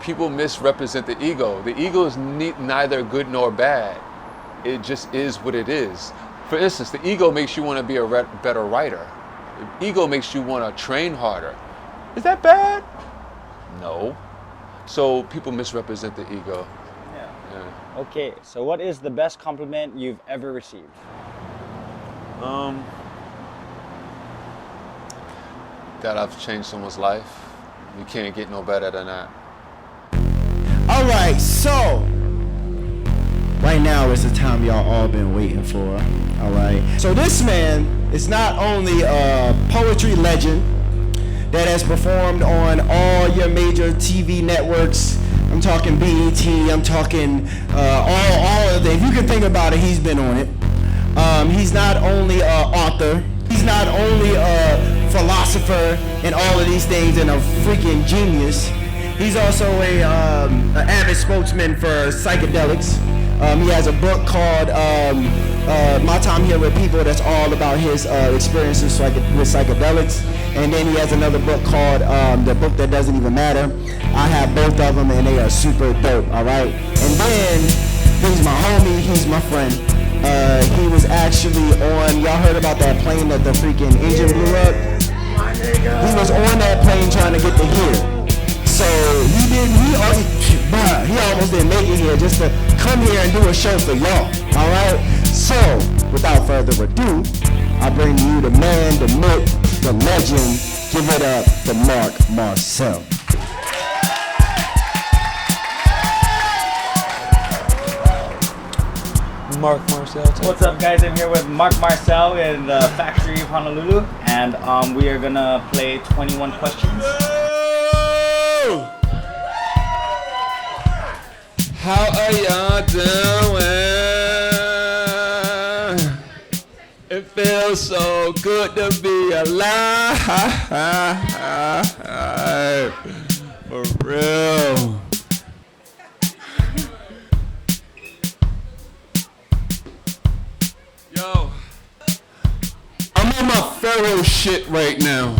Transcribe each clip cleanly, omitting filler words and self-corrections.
people misrepresent the ego. The ego is neither good nor bad. It just is what it is. For instance, the ego makes you want to be a better writer. The ego makes you want to train harder. Is that bad? No. So people misrepresent the ego. Yeah. Okay, so what is the best compliment you've ever received? That I've changed someone's life. You can't get no better than that. All right, so right now is the time y'all all been waiting for. All right, so this man is not only a poetry legend that has performed on all your major TV networks. I'm talking BET, I'm talking all of them. If you can think about it, he's been on it. He's not only an author, he's not only a philosopher and all of these things and a freaking genius. He's also an avid spokesman for psychedelics. He has a book called My Time Here with People that's all about his experiences with psychedelics. And then he has another book called The Book That Doesn't Even Matter. I have both of them and they are super dope, all right? And then he's my homie, he's my friend. He was actually on, y'all heard about that plane that the freaking engine blew up? He was on that plane trying to get to here. So he almost didn't make it here just to come here and do a show for y'all, all right? So, without further ado, I bring to you the man, the myth, the legend. Give it up to Marc Marcel. Marc Marcel. What's up, guys? I'm here with Marc Marcel in the Factory of Honolulu, and we are gonna play 21 questions. How are y'all doing? It feels so good to be alive. For real. Yo, I'm on my Pharaoh shit right now.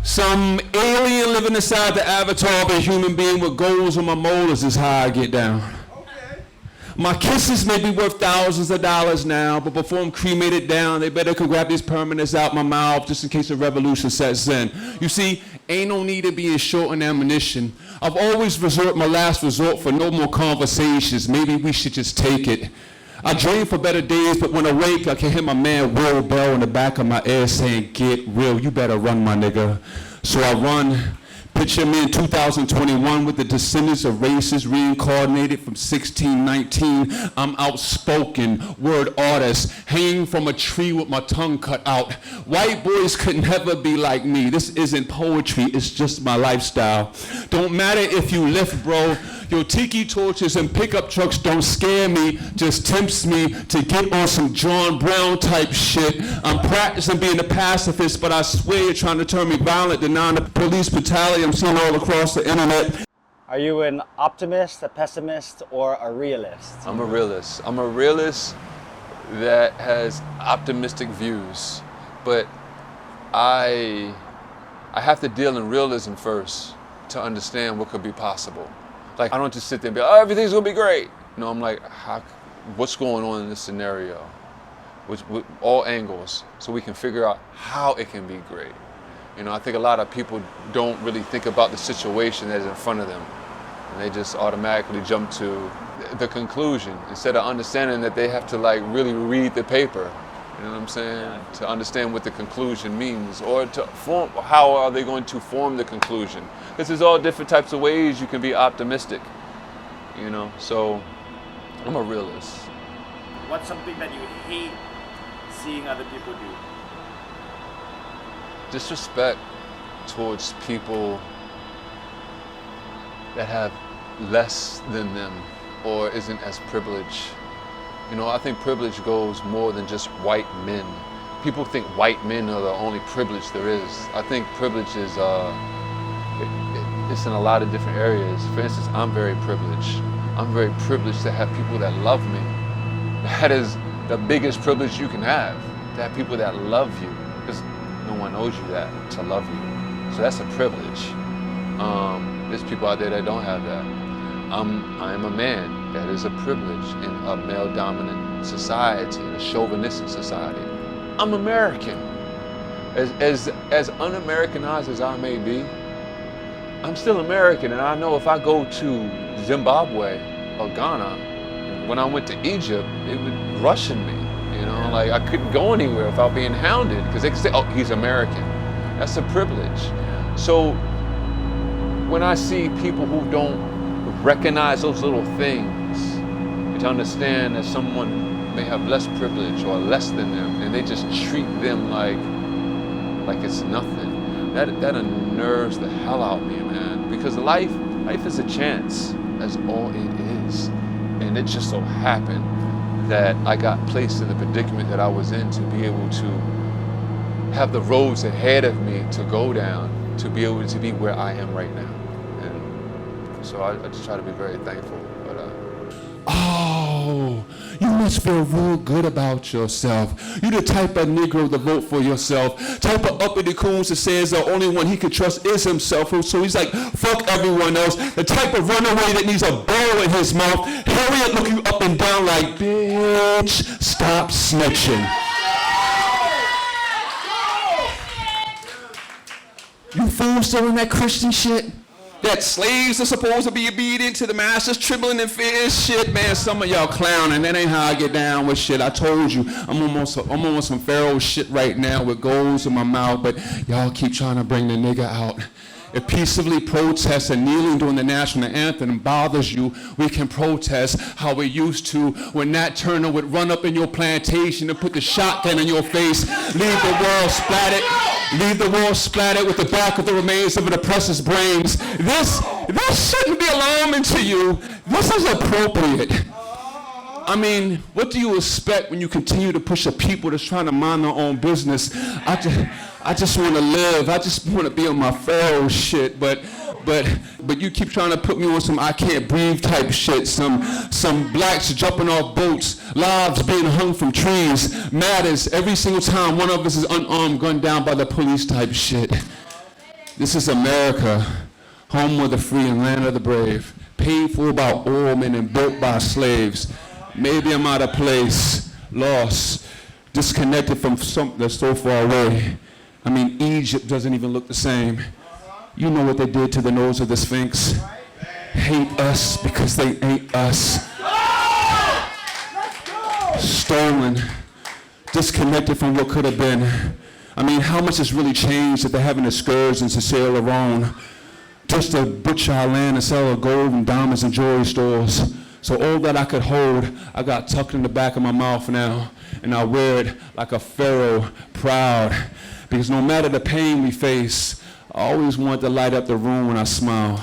Some alien living inside the avatar of a human being with goals on my molars is how I get down. Okay. My kisses may be worth thousands of dollars now, but before I'm cremated down, they better could grab these permanents out my mouth just in case a revolution sets in. You see, ain't no need of being short on ammunition. I've always my last resort for no more conversations. Maybe we should just take it. I dream for better days, but when I wake, I can hear my man Will Bell in the back of my ear saying, "Get real, you better run, my nigga." So I run. Picture me in 2021 with the descendants of races reincarnated from 1619. I'm outspoken, word artist, hanging from a tree with my tongue cut out. White boys could never be like me. This isn't poetry, it's just my lifestyle. Don't matter if you lift, bro. Your tiki torches and pickup trucks don't scare me, just tempts me to get on some John Brown type shit. I'm practicing being a pacifist, but I swear you're trying to turn me violent, denying the police brutality I'm seeing all across the internet. Are you an optimist, a pessimist, or a realist? I'm a realist. I'm a realist that has optimistic views, but I have to deal in realism first to understand what could be possible. Like, I don't just sit there and be like, oh, everything's gonna be great. No, I'm like, what's going on in this scenario? With all angles, so we can figure out how it can be great. You know, I think a lot of people don't really think about the situation that's in front of them. And they just automatically jump to the conclusion instead of understanding that they have to like really read the paper. You know what I'm saying? Yeah. To understand what the conclusion means, or to form, how are they going to form the conclusion? Because there's all different types of ways you can be optimistic, you know? So I'm a realist. What's something that you hate seeing other people do? Disrespect towards people that have less than them or isn't as privileged. You know, I think privilege goes more than just white men. People think white men are the only privilege there is. I think privilege is, it's in a lot of different areas. For instance, I'm very privileged. I'm very privileged to have people that love me. That is the biggest privilege you can have, to have people that love you, because no one owes you that, to love you. So that's a privilege. there's people out there that don't have that. I am a man. That is a privilege in a male-dominant society, in a chauvinistic society. I'm American. As un-Americanized as I may be, I'm still American, and I know if I go to Zimbabwe or Ghana, when I went to Egypt, it would Russian me. You know, like I couldn't go anywhere without being hounded because they could say, "Oh, he's American." That's a privilege. So when I see people who don't recognize those little things, to understand that someone may have less privilege or less than them, and they just treat them like it's nothing, that unnerves the hell out of me, man. Because life is a chance. That's all it is. And it just so happened that I got placed in the predicament that I was in to be able to have the roads ahead of me to go down, to be able to be where I am right now. And so I just try to be very thankful. But oh, you must feel real good about yourself. You the type of Negro to vote for yourself. Type of uppity coons that says the only one he can trust is himself. So he's like, fuck everyone else. The type of runaway that needs a ball in his mouth. Harriet look you up and down like, bitch, stop snitching. You fools still in that Christian shit? That slaves are supposed to be obedient to the masters, trembling in fear shit, man. Some of y'all clowning. That ain't how I get down with shit. I told you, I'm almost some Pharaoh shit right now with goals in my mouth, but y'all keep trying to bring the nigga out. If peaceably protests and kneeling during the national anthem bothers you, we can protest how we used to when Nat Turner would run up in your plantation and put the shotgun in your face, leave the world splattered with the back of the remains of an oppressor's brains. This shouldn't be alarming to you. This is appropriate. I mean, what do you expect when you continue to push a people that's trying to mind their own business? I just want to live. I just want to be on my Pharaoh shit, but you keep trying to put me on some I can't breathe type shit, some blacks jumping off boats, lives being hung from trees, matters every single time one of us is unarmed, gunned down by the police type shit. This is America, home of the free and land of the brave, paid for by all men and built by slaves. Maybe I'm out of place, lost, disconnected from something that's so far away. I mean, Egypt doesn't even look the same. You know what they did to the nose of the Sphinx. Hate us because they ain't us. Stolen, disconnected from what could have been. I mean, how much has really changed that they're having excursions to Sierra Leone just to butcher our land and sell our gold and diamonds and jewelry stores. So all that I could hold, I got tucked in the back of my mouth now, and I wear it like a pharaoh, proud. Because no matter the pain we face, I always want to light up the room when I smile.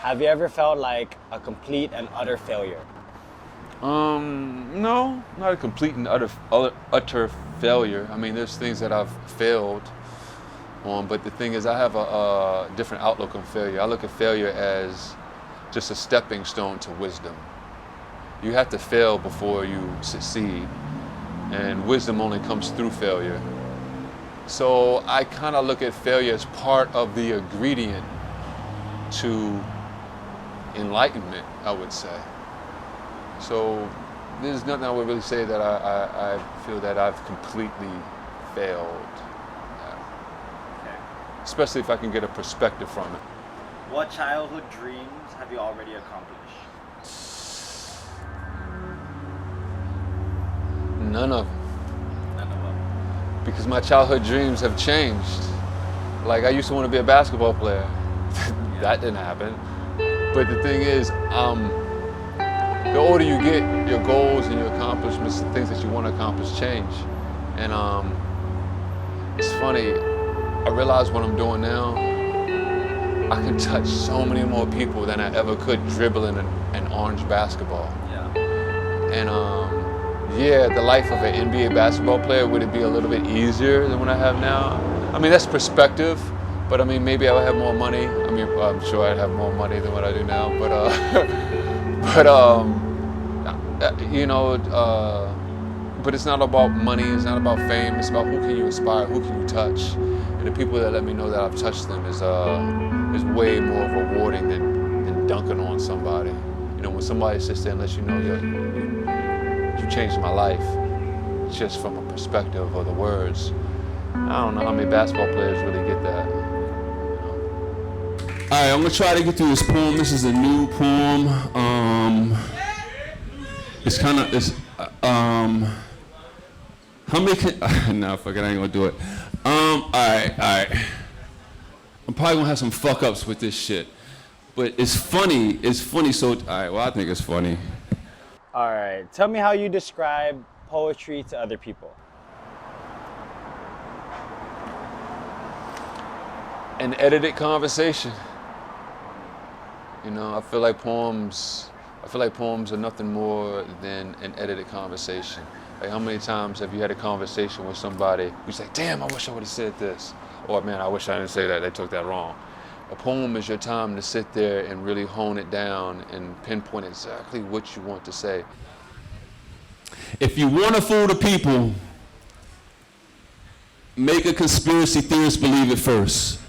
Have you ever felt like a complete and utter failure? No, not a complete and utter failure. I mean, there's things that I've failed on, but the thing is, I have a different outlook on failure. I look at failure as just a stepping stone to wisdom. You have to fail before you succeed, and wisdom only comes through failure. So I kind of look at failure as part of the ingredient to enlightenment, I would say. So there's nothing I would really say that I feel that I've completely failed. Okay. Especially if I can get a perspective from it. What childhood dreams have you already accomplished? None of them. None of them. Because my childhood dreams have changed. Like, I used to want to be a basketball player. That didn't happen. But the thing is, the older you get, your goals and your accomplishments, the things that you want to accomplish change. And it's funny, I realize what I'm doing now, I can touch so many more people than I ever could dribbling an orange basketball. Yeah. And yeah, the life of an NBA basketball player, would it be a little bit easier than what I have now? I mean, that's perspective, but I mean, maybe I would have more money. I mean, I'm sure I'd have more money than what I do now, but But it's not about money, it's not about fame, it's about who can you inspire, who can you touch. And the people that let me know that I've touched them is way more rewarding than dunking on somebody. You know, when somebody sits there and lets you know you changed my life, just from a perspective of the words. I don't know how many basketball players really get that. You know? All right, I'm gonna try to get through this poem. This is a new poem. It's kind of, how many nah, fuck it, I ain't gonna do it. All right. I'm probably gonna have some fuck ups with this shit. But it's funny, so, all right, well, I think it's funny. All right, tell me how you describe poetry to other people. An edited conversation. You know, I feel like poems are nothing more than an edited conversation. Like, how many times have you had a conversation with somebody who's like, damn, I wish I would have said this. Or, man, I wish I didn't say that, they took that wrong. A poem is your time to sit there and really hone it down and pinpoint exactly what you want to say. If you want to fool the people, make a conspiracy theorist believe it first.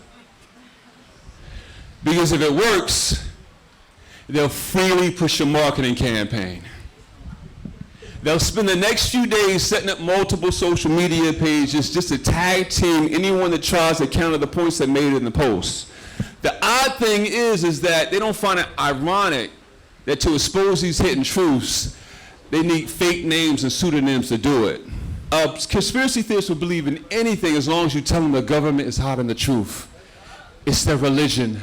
Because if it works, they'll freely push your marketing campaign. They'll spend the next few days setting up multiple social media pages just to tag team anyone that tries to counter the points that made it in the post. The odd thing is that they don't find it ironic that to expose these hidden truths, they need fake names and pseudonyms to do it. Conspiracy theorists will believe in anything as long as you tell them the government is hiding the truth. It's their religion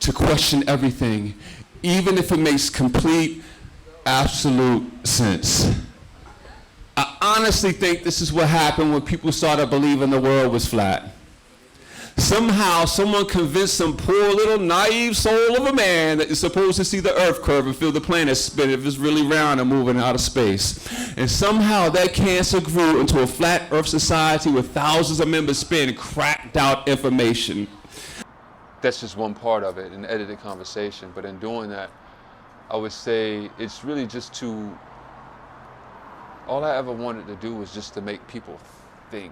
to question everything, even if it makes complete, absolute sense. I honestly think this is what happened when people started believing the world was flat. Somehow, someone convinced some poor little naive soul of a man that is supposed to see the earth curve and feel the planet spin if it's really round and moving out of space. And somehow that cancer grew into a flat earth society with thousands of members spin cracked out information. That's just one part of it, an edited conversation. But in doing that, I would say it's really just to, all I ever wanted to do was just to make people think.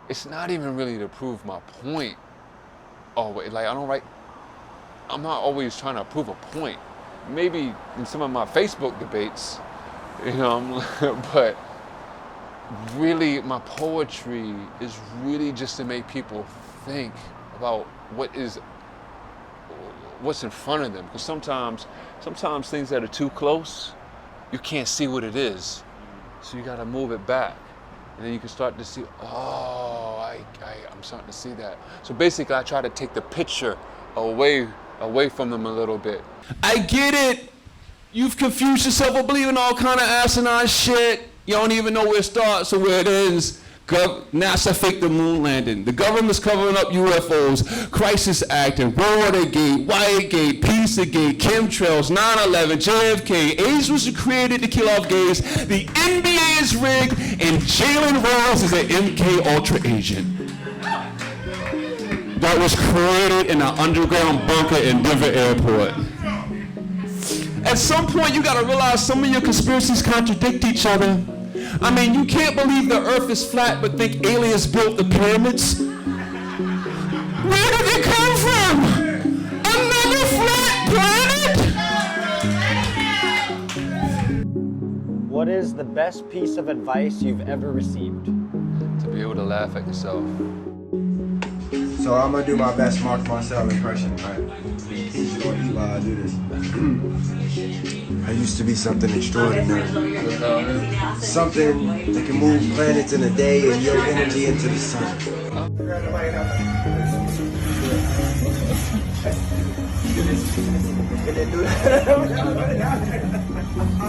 It's not even really to prove my point. Like I'm not always trying to prove a point. Maybe in some of my Facebook debates, you know, but really my poetry is really just to make people think about what's in front of them. Because sometimes things that are too close, you can't see what it is. So you gotta move it back. And then you can start to see, I'm starting to see that. So basically, I try to take the picture away from them a little bit. I get it. You've confused yourself with believing all kind of asinine shit. You don't even know where it starts or where it ends. NASA faked the moon landing. The government's covering up UFOs, crisis acting, Watergate, Whitegate, Pizzagate, chemtrails, 9/11, JFK. AIDS was created to kill off gays. The NBA is rigged, and Jalen Rose is an MK Ultra agent that was created in an underground bunker in Denver Airport. At some point, you gotta realize some of your conspiracies contradict each other. I mean, you can't believe the earth is flat but think aliens built the pyramids. Where did it come from? Another flat planet? What is the best piece of advice you've ever received? To be able to laugh at yourself. So I'm gonna do my best Marc Marcel impression, right? You know, while I do this. I used to be something extraordinary. Something that can move planets in a day and your energy into the sun.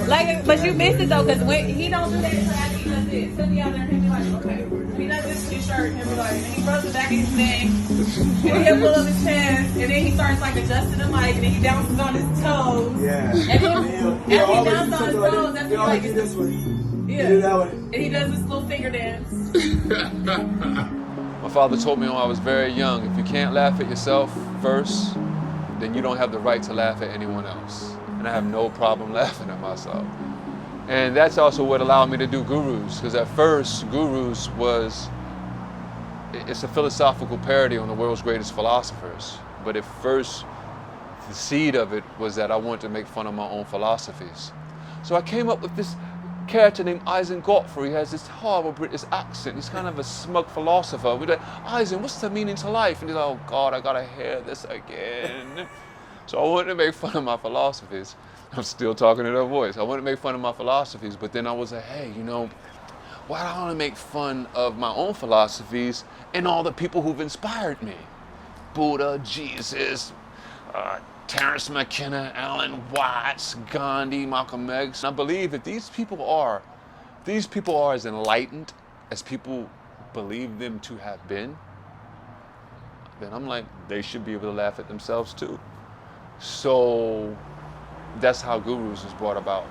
Like, but you missed it though, because when he don't do that, he does this. He'll be out there and he'll be like, okay. He does this to his shirt and he'll be like, and he rubs the back of his neck, and he'll pull up his chest, and then he starts like adjusting the mic, and then he bounces on his toes. Yeah. And then after he bounces on his toes, that's when like this one. yeah. Do that one. And he does this little finger dance. My father told me when I was very young, if you can't laugh at yourself first, then you don't have the right to laugh at anyone else. And I have no problem laughing at myself. And that's also what allowed me to do Gurus, because at first Gurus it's a philosophical parody on the world's greatest philosophers. But at first, the seed of it was that I wanted to make fun of my own philosophies. So I came up with this character named Eisen Godfrey. He has this horrible British accent. He's kind of a smug philosopher. We're like, Eisen, what's the meaning to life? And he's like, oh God, I gotta hear this again. So I wanted to make fun of my philosophies. I'm still talking in that voice. I wanted to make fun of my philosophies, but then I was like, hey, why do I want to make fun of my own philosophies and all the people who've inspired me? Buddha, Jesus, Terence McKenna, Alan Watts, Gandhi, Malcolm X. And I believe that these people are as enlightened as people believe them to have been. Then I'm like, they should be able to laugh at themselves too. So that's how Gurus was brought about.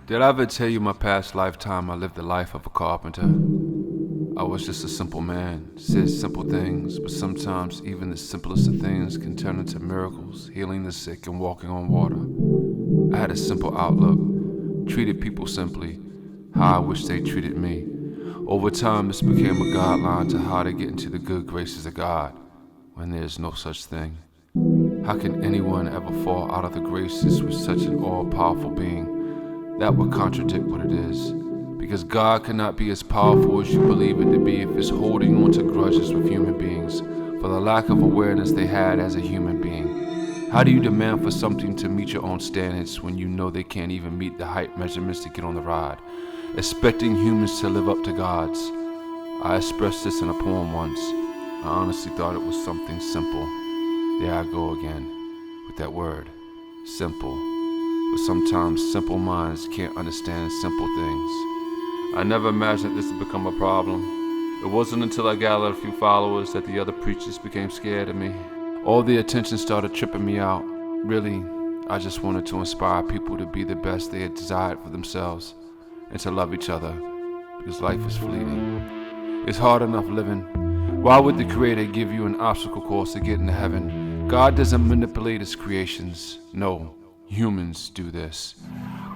Did I ever tell you my past lifetime I lived the life of a carpenter? I was just a simple man, said simple things, but sometimes even the simplest of things can turn into miracles, healing the sick and walking on water. I had a simple outlook, treated people simply, how I wish they treated me. Over time, this became a guideline to how to get into the good graces of God, when there's no such thing. How can anyone ever fall out of the graces with such an all-powerful being? That would contradict what it is, because God cannot be as powerful as you believe it to be if it's holding on to grudges with human beings for the lack of awareness they had as a human being. How do you demand for something to meet your own standards when you know they can't even meet the height measurements to get on the ride, expecting humans to live up to God's? I expressed this in a poem once. I honestly thought it was something simple. There I go again, with that word, simple. But sometimes simple minds can't understand simple things. I never imagined this would become a problem. It wasn't until I gathered a few followers that the other preachers became scared of me. All the attention started tripping me out. Really, I just wanted to inspire people to be the best they had desired for themselves and to love each other, because life is fleeting. It's hard enough living. Why would the Creator give you an obstacle course to get into heaven? God doesn't manipulate His creations. No. Humans do this.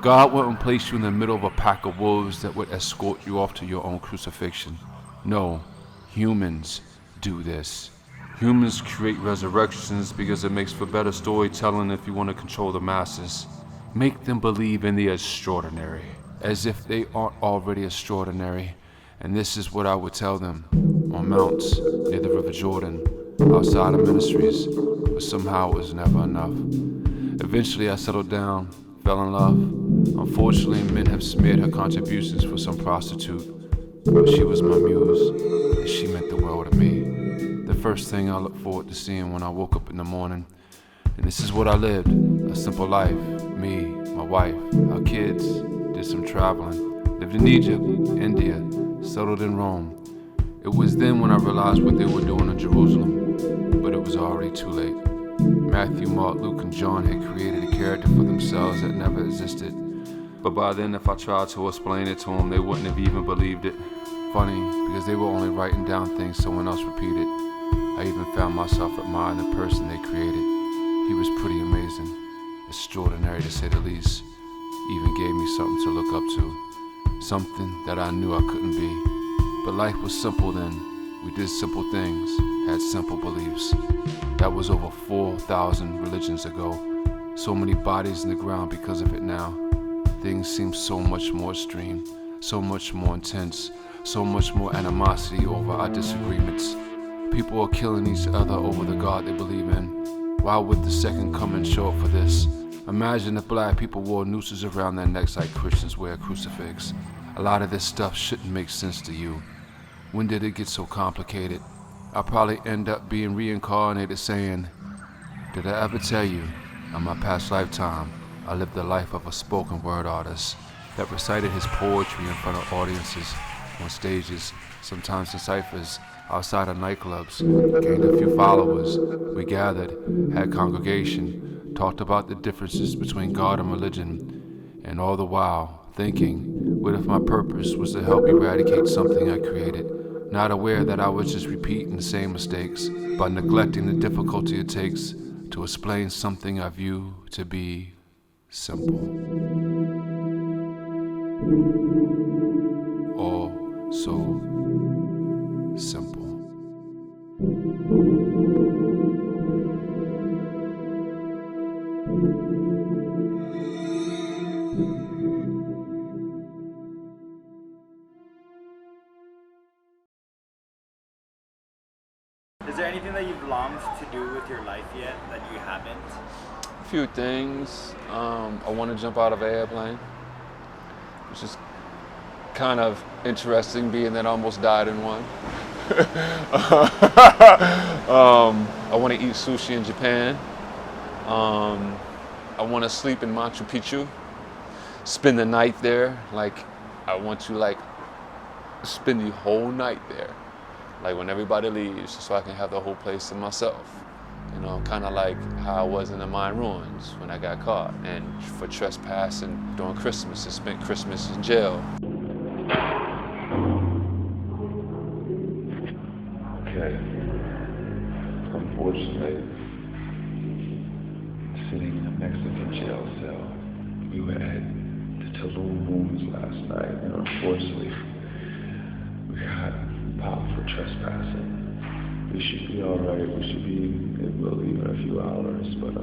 God wouldn't place you in the middle of a pack of wolves that would escort you off to your own crucifixion. No, humans do this. Humans create resurrections because it makes for better storytelling if you want to control the masses. Make them believe in the extraordinary, as if they aren't already extraordinary. And this is what I would tell them on mounts near the River Jordan, outside of ministries, but somehow it was never enough. Eventually I settled down, fell in love. Unfortunately, men have smeared her contributions for some prostitute, but she was my muse, and she meant the world to me. The first thing I looked forward to seeing when I woke up in the morning. And this is what I lived, a simple life. Me, my wife, our kids, did some traveling. Lived in Egypt, India, settled in Rome. It was then when I realized what they were doing in Jerusalem, but it was already too late. Matthew, Mark, Luke, and John had created a character for themselves that never existed. But by then, if I tried to explain it to them, they wouldn't have even believed it. Funny, because they were only writing down things someone else repeated. I even found myself admiring the person they created. He was pretty amazing, extraordinary to say the least. Even gave me something to look up to, something that I knew I couldn't be. But life was simple then. We did simple things, had simple beliefs. That was over 4,000 religions ago. So many bodies in the ground because of it now. Things seem so much more extreme, so much more intense, so much more animosity over our disagreements. People are killing each other over the God they believe in. Why would the second coming show up for this? Imagine if black people wore nooses around their necks like Christians wear a crucifix. A lot of this stuff shouldn't make sense to you. When did it get so complicated? I'll probably end up being reincarnated saying, did I ever tell you, in my past lifetime, I lived the life of a spoken word artist that recited his poetry in front of audiences, on stages, sometimes in ciphers, outside of nightclubs, gained a few followers. We gathered, had congregation, talked about the differences between God and religion, and all the while thinking, what if my purpose was to help eradicate something I created, not aware that I was just repeating the same mistakes, but neglecting the difficulty it takes to explain something I view to be simple. All so simple. Is there anything that you've longed to do with your life yet that you haven't? A few things. I want to jump out of an airplane, which is kind of interesting, being that I almost died in one. I want to eat sushi in Japan. I want to sleep in Machu Picchu, spend the night there. Like, I want to spend the whole night there. Like when everybody leaves, so I can have the whole place to myself. You know, kind of like how I was in the Mayan ruins when I got caught and for trespassing during Christmas and spent Christmas in jail. Okay. Unfortunately, sitting in a Mexican jail cell, we were at the Tulum Ruins last night, and unfortunately, we got popped for trespassing. We should be alright. We should be, we'll leave in a few hours, but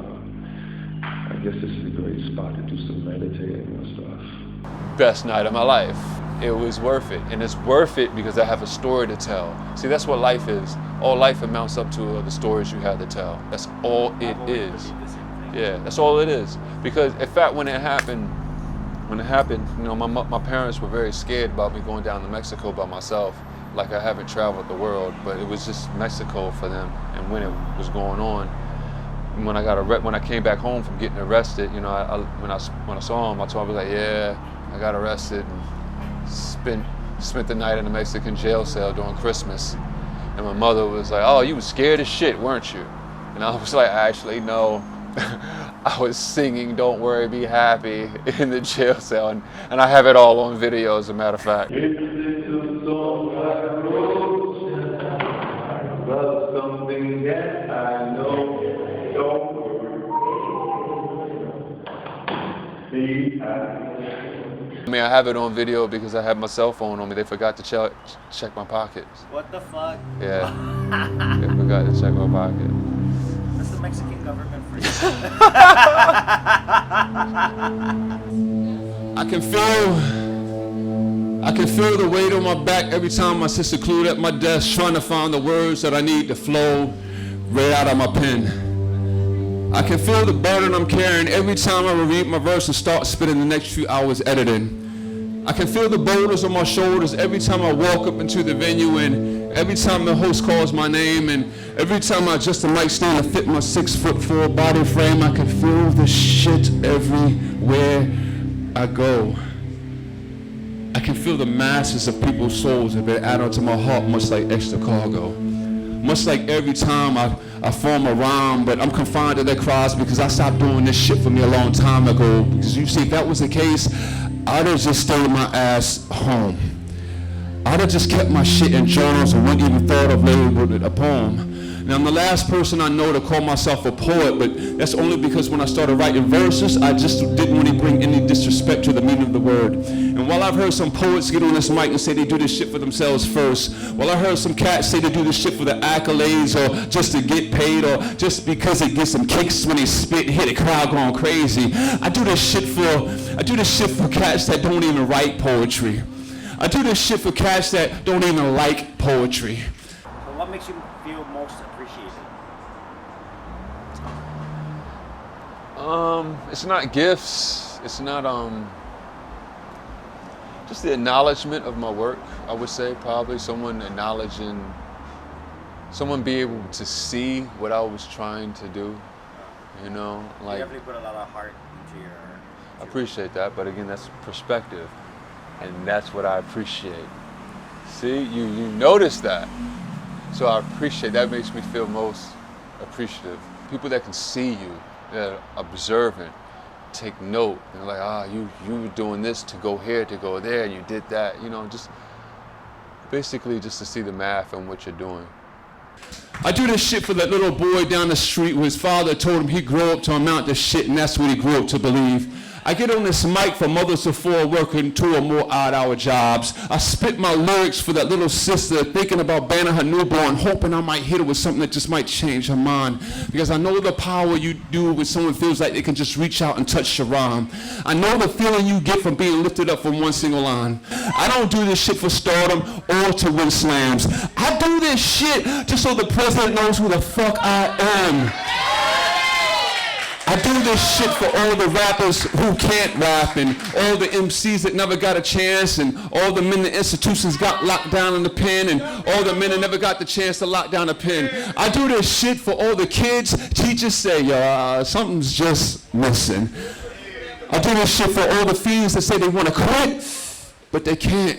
I guess this is a great spot to do some meditating and stuff. Best night of my life. It was worth it, and it's worth it because I have a story to tell. See, that's what life is. All life amounts up to the stories you have to tell. That's all it is. Yeah, that's all it is. Because in fact, when it happened, you know, my parents were very scared about me going down to Mexico by myself. Like, I haven't traveled the world, but it was just Mexico for them. And when it was going on, when I came back home from getting arrested, you know, when I saw him, I told him, I was like, yeah, I got arrested and spent the night in a Mexican jail cell during Christmas. And my mother was like, oh, you was scared as shit, weren't you? And I was like, actually, no. I was singing "Don't Worry, Be Happy" in the jail cell, and I have it all on video, as a matter of fact. Something that I know, don't worry. I mean, I have it on video because I had my cell phone on me. They forgot to check my pockets. What the fuck? Yeah, they forgot to check my pocket. That's the Mexican government for you. I can feel the weight on my back every time my sister clued at my desk trying to find the words that I need to flow right out of my pen. I can feel the burden I'm carrying every time I read my verse and start spitting the next few hours editing. I can feel the boulders on my shoulders every time I walk up into the venue, and every time the host calls my name, and every time I adjust the mic stand to fit my 6'4" body frame. I can feel the shit everywhere I go. I can feel the masses of people's souls have been added onto my heart, much like extra cargo. Much like every time I form a rhyme, but I'm confined to their cries because I stopped doing this shit for me a long time ago. Because you see, if that was the case, I'd have just stayed my ass home. I'd have just kept my shit in journals and wouldn't even thought of labeling it a poem. Now, I'm the last person I know to call myself a poet, but that's only because when I started writing verses, I just didn't want to bring any disrespect to the meaning of the word. And while I've heard some poets get on this mic and say they do this shit for themselves first, while I heard some cats say they do this shit for the accolades or just to get paid or just because it gets them kicks when they spit and hit a crowd going crazy, I do this shit for cats that don't even write poetry. I do this shit for cats that don't even like poetry. So what makes you feel most appreciated? It's not gifts. It's not just the acknowledgement of my work. I would say probably someone acknowledging someone be able to see what I was trying to do, you know, like. You definitely put a lot of heart into your. I appreciate that, but again, that's perspective, and that's what I appreciate. See, you notice that, so I appreciate that. Makes me feel most appreciative. People that can see you, that are observant, take note, and like, you were doing this to go here, to go there, and you did that, you know, just basically just to see the math on what you're doing. I do this shit for that little boy down the street where his father told him he'd grow up to amount to shit, and that's what he grew up to believe. I get on this mic for mothers of four working 2 or more odd-hour jobs. I spit my lyrics for that little sister thinking about banning her newborn, hoping I might hit her with something that just might change her mind. Because I know the power you do when someone feels like they can just reach out and touch your rhyme. I know the feeling you get from being lifted up from one single line. I don't do this shit for stardom or to win slams. I do this shit just so the president knows who the fuck I am. I do this shit for all the rappers who can't rap, and all the MCs that never got a chance, and all the men the institutions got locked down in the pen, and all the men that never got the chance to lock down a pen. I do this shit for all the kids teachers say, yo, something's just missing. I do this shit for all the fiends that say they want to quit, but they can't.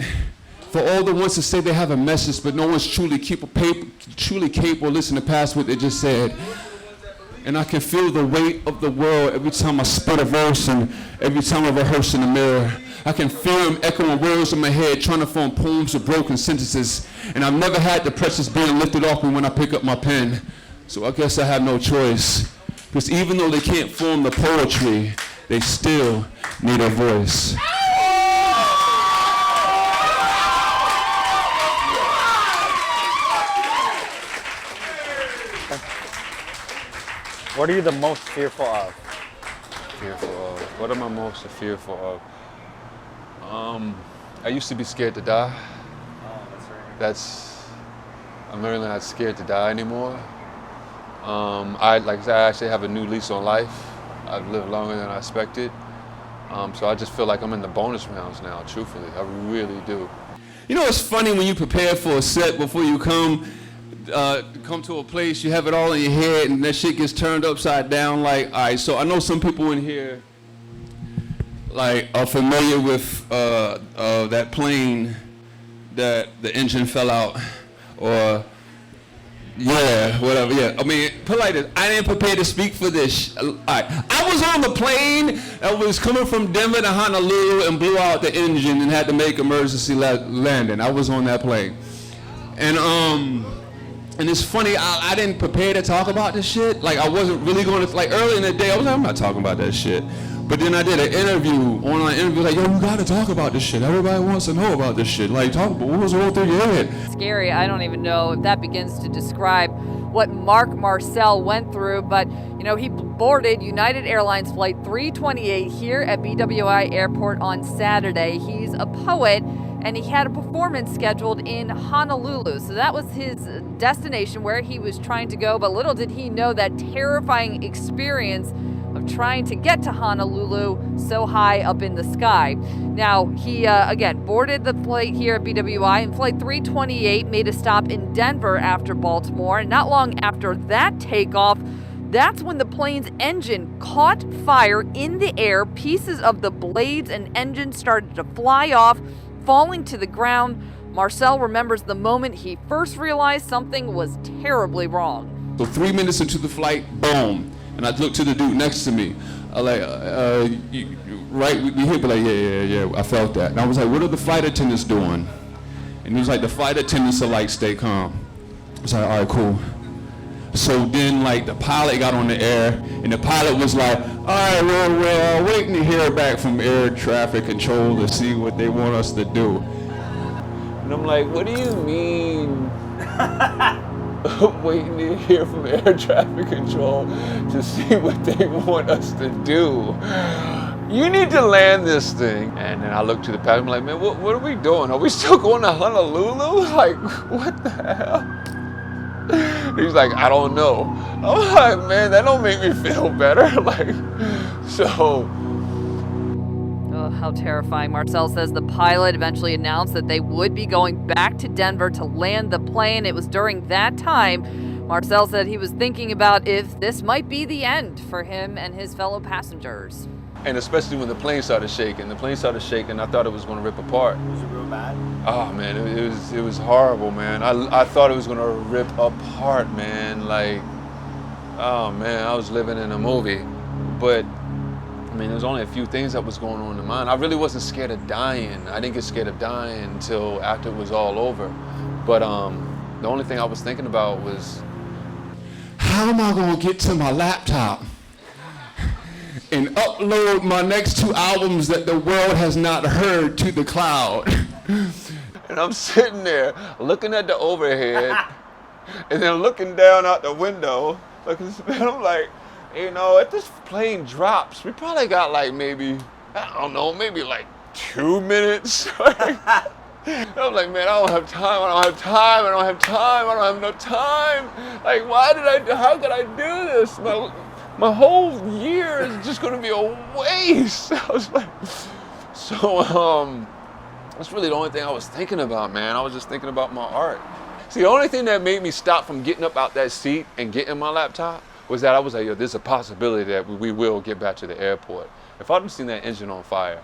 For all the ones that say they have a message, but no one's truly capable of listening past what they just said. And I can feel the weight of the world every time I spit a verse and every time I rehearse in the mirror. I can feel them echoing words in my head, trying to form poems of broken sentences. And I've never had the pressures being lifted off me when I pick up my pen. So I guess I have no choice. Because even though they can't form the poetry, they still need a voice. What are you the most fearful of? What am I most fearful of? I used to be scared to die. Oh, that's right. I'm really not scared to die anymore. I actually have a new lease on life. I've lived longer than I expected. So I just feel like I'm in the bonus rounds now, truthfully. I really do. You know, it's funny when you prepare for a set before you come to a place, you have it all in your head, and that shit gets turned upside down. Like, all right, so I know some people in here like are familiar with that plane that the engine fell out, or yeah, whatever. Yeah, I mean, put it like this: I didn't prepare to speak for this. All right, I was on the plane that was coming from Denver to Honolulu and blew out the engine and had to make emergency landing. I was on that plane, and it's funny, I didn't prepare to talk about this shit. Like, I wasn't really going to, like, early in the day, I was like, I'm not talking about that shit. But then I did an online interview, like, yo, you gotta talk about this shit. Everybody wants to know about this shit. Like, talk about what was all through your head. Scary. I don't even know if that begins to describe what Marc Marcel went through, but, you know, he boarded United Airlines Flight 328 here at BWI Airport on Saturday. He's a poet, and he had a performance scheduled in Honolulu. So that was his destination where he was trying to go, but little did he know that terrifying experience of trying to get to Honolulu so high up in the sky. Now, he, again, boarded the flight here at BWI, and Flight 328 made a stop in Denver after Baltimore. And not long after that takeoff, that's when the plane's engine caught fire in the air. Pieces of the blades and engine started to fly off, falling to the ground. Marcel remembers the moment he first realized something was terribly wrong. So 3 minutes into the flight, boom. And I looked to the dude next to me. I like, right, we hit, but like, yeah, I felt that. And I was like, what are the flight attendants doing? And he was like, the flight attendants are like, stay calm. I was like, all right, cool. So then, like, the pilot got on the air, and the pilot was like, all right, well, we're waiting to hear back from air traffic control to see what they want us to do. And I'm like, what do you mean? Waiting to hear from air traffic control to see what they want us to do. You need to land this thing. And then I look to the pilot, I'm like, man, what are we doing? Are we still going to Honolulu? Like, what the hell? He's like, I don't know. I'm like, man, that don't make me feel better. Like, so. Oh, how terrifying. Marcel says the pilot eventually announced that they would be going back to Denver to land the plane. It was during that time Marcel said he was thinking about if this might be the end for him and his fellow passengers. And especially when the plane started shaking. The plane started shaking, I thought it was going to rip apart. Was it real bad? Oh man, it was horrible, man. I thought it was going to rip apart, man. Like, oh man, I was living in a movie. But I mean, there was only a few things that was going on in mind. I really wasn't scared of dying. I didn't get scared of dying until after it was all over. But the only thing I was thinking about was, how am I going to get to my laptop and upload my next 2 albums that the world has not heard to the cloud? And I'm sitting there looking at the overhead and then looking down out the window. And I'm like, you know, if this plane drops, we probably got like maybe, I don't know, maybe like 2 minutes. I'm like, man, I don't have time, I don't have time, I don't have time, I don't have no time. Like, how could I do this? My whole year is just gonna be a waste. I was like, so that's really the only thing I was thinking about, man. I was just thinking about my art. See, the only thing that made me stop from getting up out that seat and getting my laptop was that I was like, yo, there's a possibility that we will get back to the airport. If I'd seen that engine on fire,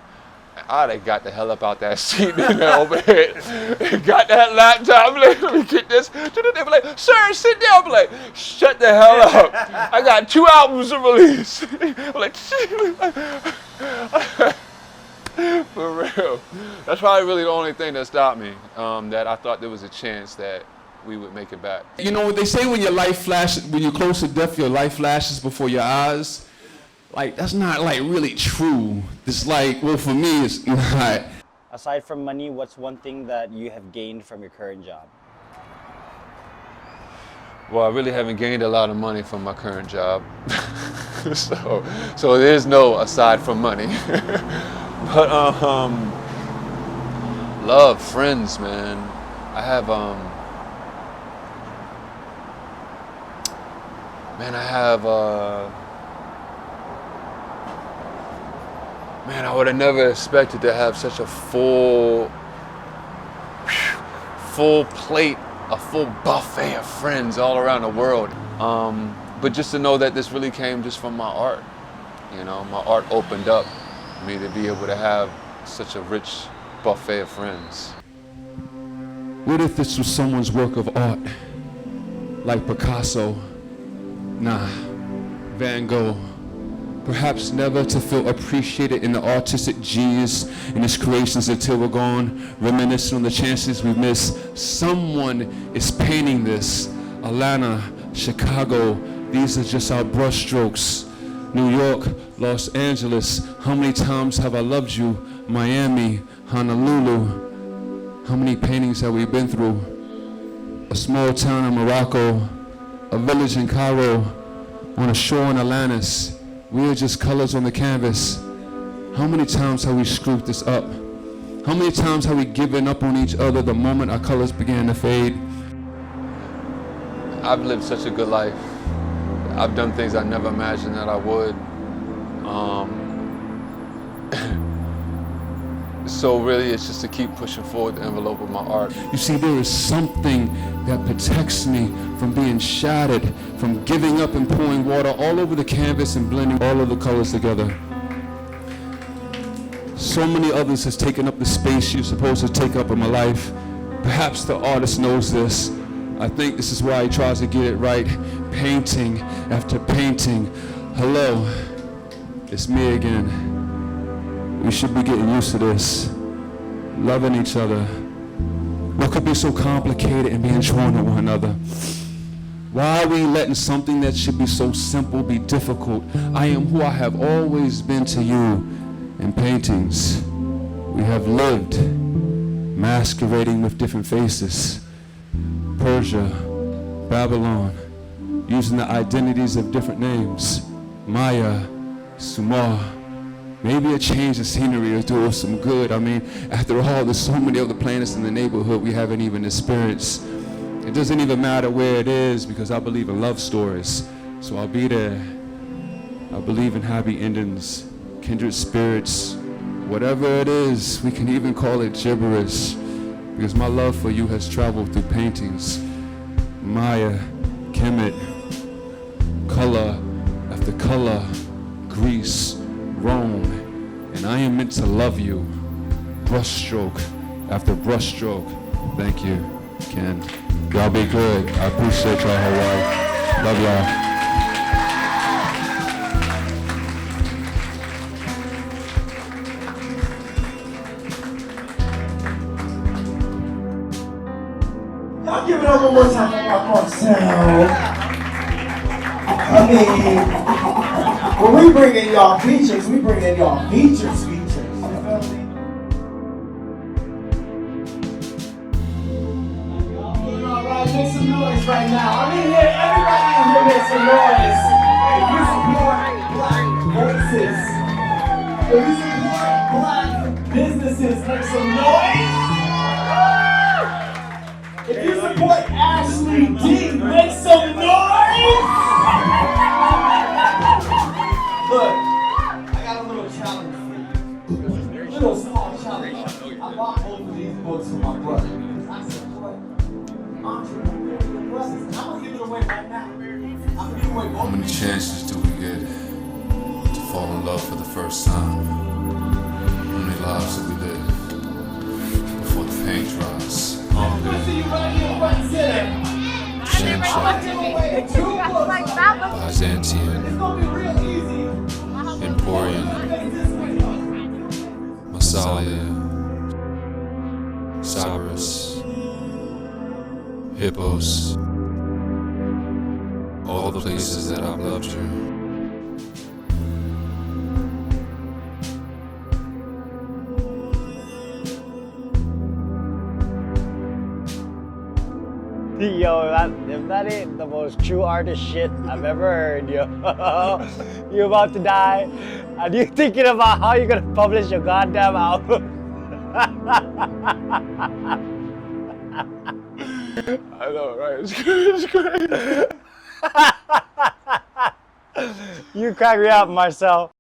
I'd have got the hell up out that seat in there overhead. Got that laptop, like, let me get this. They be like, sir, sit down. I'm like, shut the hell up. I got 2 albums to release. I'm like, for real. That's probably really the only thing that stopped me, that I thought there was a chance that we would make it back. You know what they say, when your life flashes, when you're close to death, your life flashes before your eyes. Like, that's not like really true. It's like, well, for me, it's not. Aside from money, what's one thing that you have gained from your current job? Well, I really haven't gained a lot of money from my current job. so there's no aside from money. But love, friends, man. I have man, I would have never expected to have such a full plate, a full buffet of friends all around the world. But just to know that this really came just from my art. You know, my art opened up me to be able to have such a rich buffet of friends. What if this was someone's work of art? Like Picasso, Van Gogh. Perhaps never to feel appreciated in the artistic genius in his creations until we're gone, reminiscing on the chances we miss. Someone is painting this. Atlanta, Chicago, these are just our brushstrokes. New York, Los Angeles, how many times have I loved you? Miami, Honolulu, how many paintings have we been through? A small town in Morocco, a village in Cairo, on a shore in Atlantis. We are just colors on the canvas. How many times have we screwed this up? How many times have we given up on each other the moment our colors began to fade? I've lived such a good life. I've done things I never imagined that I would. So really it's just to keep pushing forward the envelope of my art. You see, there is something that protects me from being shattered, from giving up and pouring water all over the canvas and blending all of the colors together. So many others has taken up the space you're supposed to take up in my life. Perhaps the artist knows this. I think this is why he tries to get it right. Painting after painting. Hello, it's me again. We should be getting used to this. Loving each other. What could be so complicated in being drawn to one another? Why are we letting something that should be so simple be difficult? I am who I have always been to you in paintings. We have lived, masquerading with different faces. Persia, Babylon, using the identities of different names. Maya, Sumar. Maybe a change of scenery will do us some good. I mean, after all, there's so many other planets in the neighborhood we haven't even experienced. It doesn't even matter where it is because I believe in love stories. So I'll be there. I believe in happy endings, kindred spirits, Whatever it is, we can even call it gibberish, because my love for you has traveled through paintings, Maya, Kemet, color after color, Greece, Rome, and I am meant to love you, brushstroke after brushstroke. Thank you, Ken. Y'all be good. I appreciate y'all, Hawaii. Love y'all. Y'all give it up one more time for Marc Marcel. I mean, when we bring in y'all features, we bring in y'all features. You feel me? All right, make some noise right now. I mean, everybody in here make some noise. If you support black voices, if you support black businesses, make some noise. If you support Ashley D, make some noise! Look, I got a little challenge for you. A little small challenge. I bought both of these books for my brother. I support entrepreneurial brothers. And I'm going to give it away right now. I'm going to give away both. How many chances do we get to fall in love for the first time? How many lives have we lived before the paint dries? Byzantium, Emporium, Massalia, Cyrus, Hippos, all the places that I've loved you. Yo, if that ain't the most true artist shit I've ever heard, yo. You about to die, and you thinking about how you're gonna publish your goddamn album. I know, right? It's great. You crack me up, Marcel.